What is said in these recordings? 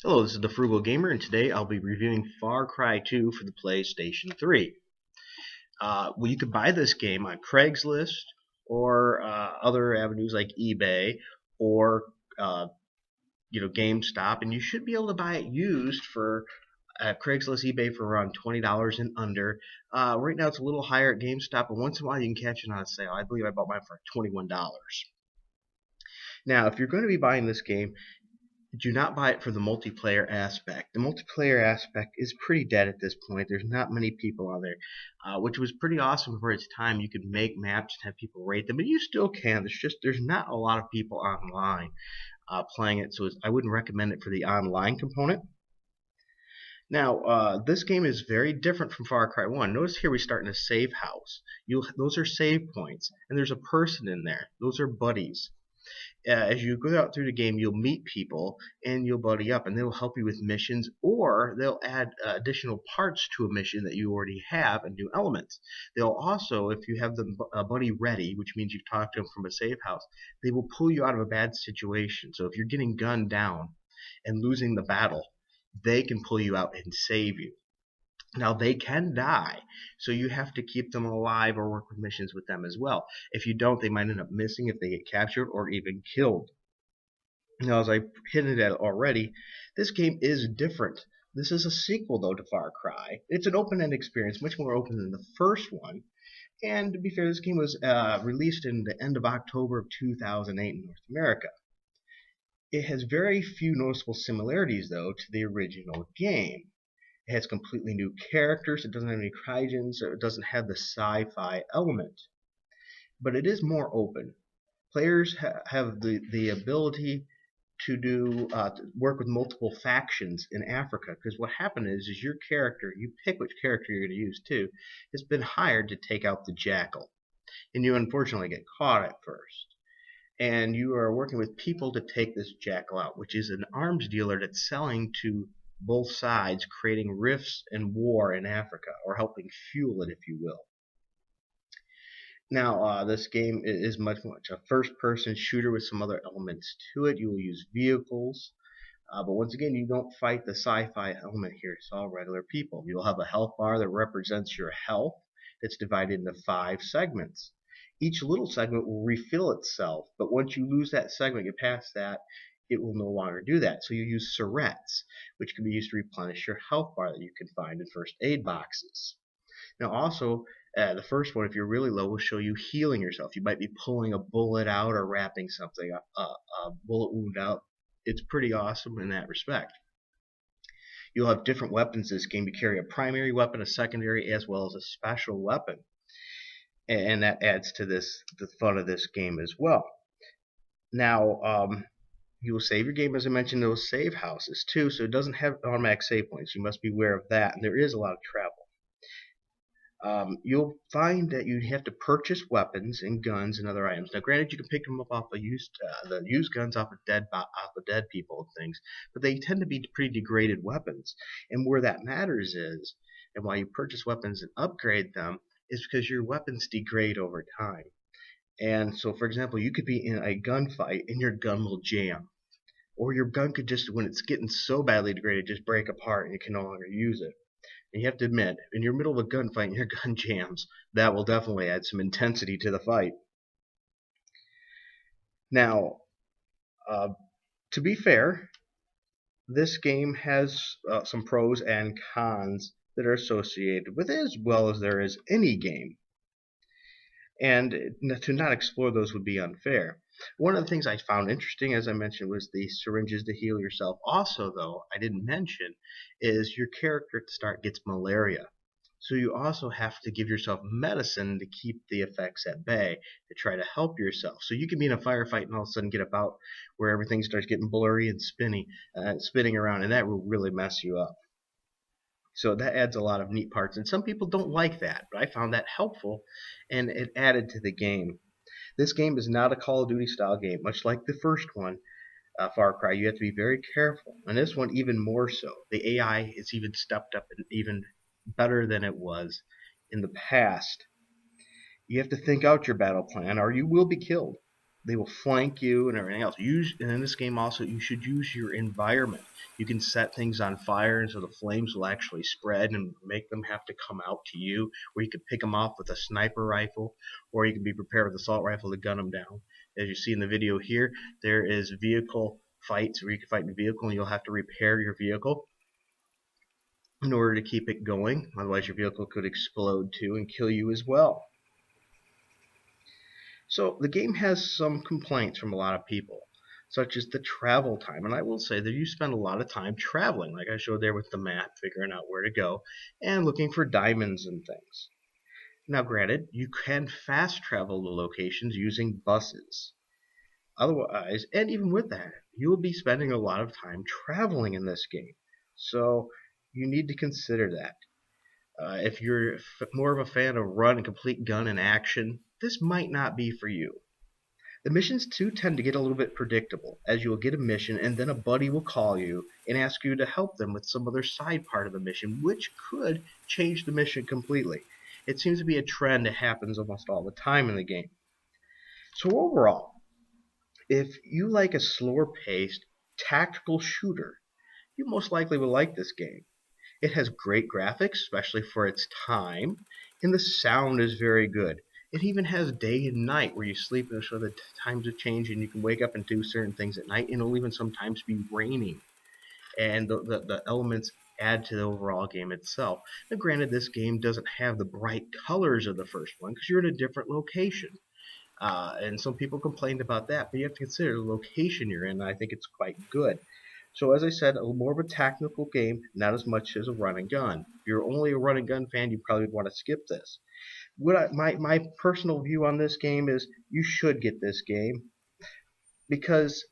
Hello, this is the Frugal Gamer, and today I'll be reviewing Far Cry 2 for the PlayStation 3. Well, you could buy this game on Craigslist or other avenues like eBay or uh, GameStop, and you should be able to buy it used for Craigslist, eBay for around $20 and under. Right now, it's a little higher at GameStop, but once in a while you can catch it on a sale. I believe I bought mine for $21. Now, if you're going to be buying this game, do not buy it for the multiplayer aspect. The multiplayer aspect is pretty dead at this point. There's not many people on there, which was pretty awesome for its time. You could make maps and have people rate them, but you still can. There's not a lot of people online playing it, so I wouldn't recommend it for the online component. Now, this game is very different from Far Cry 1. Notice here we start in a save house. Those are save points, and there's a person in there. Those are buddies. As you go out through the game, you'll meet people and you'll buddy up, and they'll help you with missions, or they'll add additional parts to a mission that you already have and new elements. They'll also, if you have the buddy ready, which means you've talked to them from a safe house, they will pull you out of a bad situation. So if you're getting gunned down and losing the battle, they can pull you out and save you. Now, they can die, so you have to keep them alive or work with missions with them as well. If you don't, they might end up missing if they get captured or even killed. Now, as I hinted at already, this game is different. This is a sequel, though, to Far Cry. It's an open-end experience, much more open than the first one. And to be fair, this game was released in the end of October of 2008 in North America. It has very few noticeable similarities, though, to the original game. It has completely new characters. It doesn't have any crygens. It doesn't have the sci-fi element. But it is more open. Players have the ability to work with multiple factions in Africa. Because what happened is your character, you pick which character you're going to use too, has been hired to take out the jackal. And you unfortunately get caught at first. And you are working with people to take this jackal out, which is an arms dealer that's selling to both sides, creating rifts and war in Africa, or helping fuel it, if you will. Now, this game is much a first-person shooter with some other elements to it. You will use vehicles, but once again, you don't fight the sci-fi element here. It's all regular people. You'll have a health bar that represents your health. It's divided into 5 segments. Each little segment will refill itself, but once you lose that segment, get past that, it will no longer do that. So you use syrettes, which can be used to replenish your health bar that you can find in first aid boxes. Now also, the first one, if you're really low, will show you healing yourself. You might be pulling a bullet out or wrapping something, a bullet wound out. It's pretty awesome in that respect. You'll have different weapons in this game. You carry a primary weapon, a secondary, as well as a special weapon. And that adds to the fun of this game as well. Now, you will save your game, as I mentioned, those save houses too, so it doesn't have automatic save points. You must be aware of that, and there is a lot of travel. You'll find that you have to purchase weapons and guns and other items. Now, granted, you can pick them up off of the used guns off of dead people and things, but they tend to be pretty degraded weapons. And where that matters is, and why you purchase weapons and upgrade them, is because your weapons degrade over time. And so, for example, you could be in a gunfight and your gun will jam. Or your gun could just, when it's getting so badly degraded, just break apart and you can no longer use it. And you have to admit, in your middle of a gunfight and your gun jams, that will definitely add some intensity to the fight. Now, to be fair, this game has some pros and cons that are associated with it, as well as there is any game. And to not explore those would be unfair. One of the things I found interesting, as I mentioned, was the syringes to heal yourself. Also, though, I didn't mention, is your character at the start gets malaria. So you also have to give yourself medicine to keep the effects at bay, to try to help yourself. So you can be in a firefight and all of a sudden get about where everything starts getting blurry and spinning around, and that will really mess you up. So that adds a lot of neat parts, and some people don't like that, but I found that helpful, and it added to the game. This game is not a Call of Duty style game, much like the first one, Far Cry. You have to be very careful, and this one even more so. The AI is even stepped up and even better than it was in the past. You have to think out your battle plan, or you will be killed. they will flank you and everything else. And in this game also, you should use your environment. You can set things on fire, and so the flames will actually spread and make them have to come out to you. Or you could pick them off with a sniper rifle, or you can be prepared with an assault rifle to gun them down. As you see in the video here, there is vehicle fights where you can fight in a vehicle, and you'll have to repair your vehicle in order to keep it going. Otherwise, your vehicle could explode too and kill you as well. So the game has some complaints from a lot of people, such as the travel time. And I will say that you spend a lot of time traveling, like I showed there with the map, figuring out where to go, and looking for diamonds and things. Now granted, you can fast travel to locations using buses. Otherwise, and even with that, you will be spending a lot of time traveling in this game. So you need to consider that. If you're more of a fan of run and complete gun and action, this might not be for you. The missions too tend to get a little bit predictable, as you will get a mission and then a buddy will call you and ask you to help them with some other side part of the mission, which could change the mission completely. It seems to be a trend that happens almost all the time in the game. So overall, if you like a slower paced, tactical shooter, you most likely will like this game. It has great graphics, especially for its time, and the sound is very good. It even has day and night where you sleep and so the times have changed and you can wake up and do certain things at night, and it'll even sometimes be raining. And the elements add to the overall game itself. Now granted, this game doesn't have the bright colors of the first one because you're in a different location. And some people complained about that, but you have to consider the location you're in, and I think it's quite good. So as I said, a little more of a tactical game, not as much as a run and gun. If you're only a run and gun fan, you probably would want to skip this. My personal view on this game is you should get this game because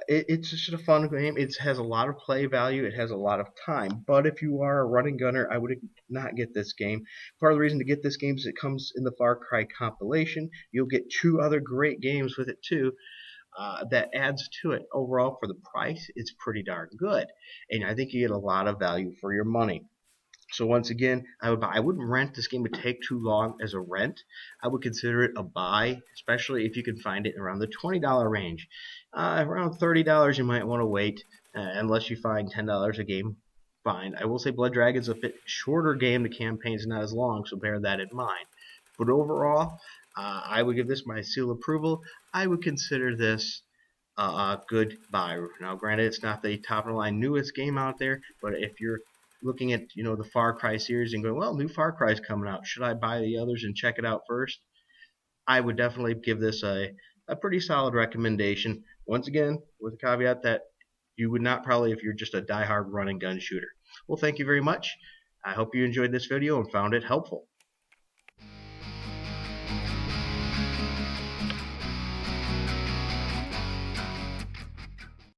it's just a fun game. It has a lot of play value. It has a lot of time. But if you are a run and gunner, I would not get this game. Part of the reason to get this game is it comes in the Far Cry compilation. You'll get 2 other great games with it too. That adds to it. Overall, for the price, it's pretty darn good, and I think you get a lot of value for your money. So once again, I wouldn't rent this game. It would take too long as a rent. I would consider it a buy, especially if you can find it around the $20 range. Around $30, you might want to wait, unless you find $10 a game. Fine. I will say Blood Dragon's a bit shorter game. The campaign's not as long, so bear that in mind. But overall, I would give this my seal of approval. I would consider this a good buy. Now, granted, it's not the top of the line newest game out there, but if you're looking at the Far Cry series and going, well, new Far Cry's coming out, should I buy the others and check it out first? I would definitely give this a pretty solid recommendation. Once again, with the caveat that you would not probably if you're just a die-hard run and gun shooter. Well, thank you very much. I hope you enjoyed this video and found it helpful.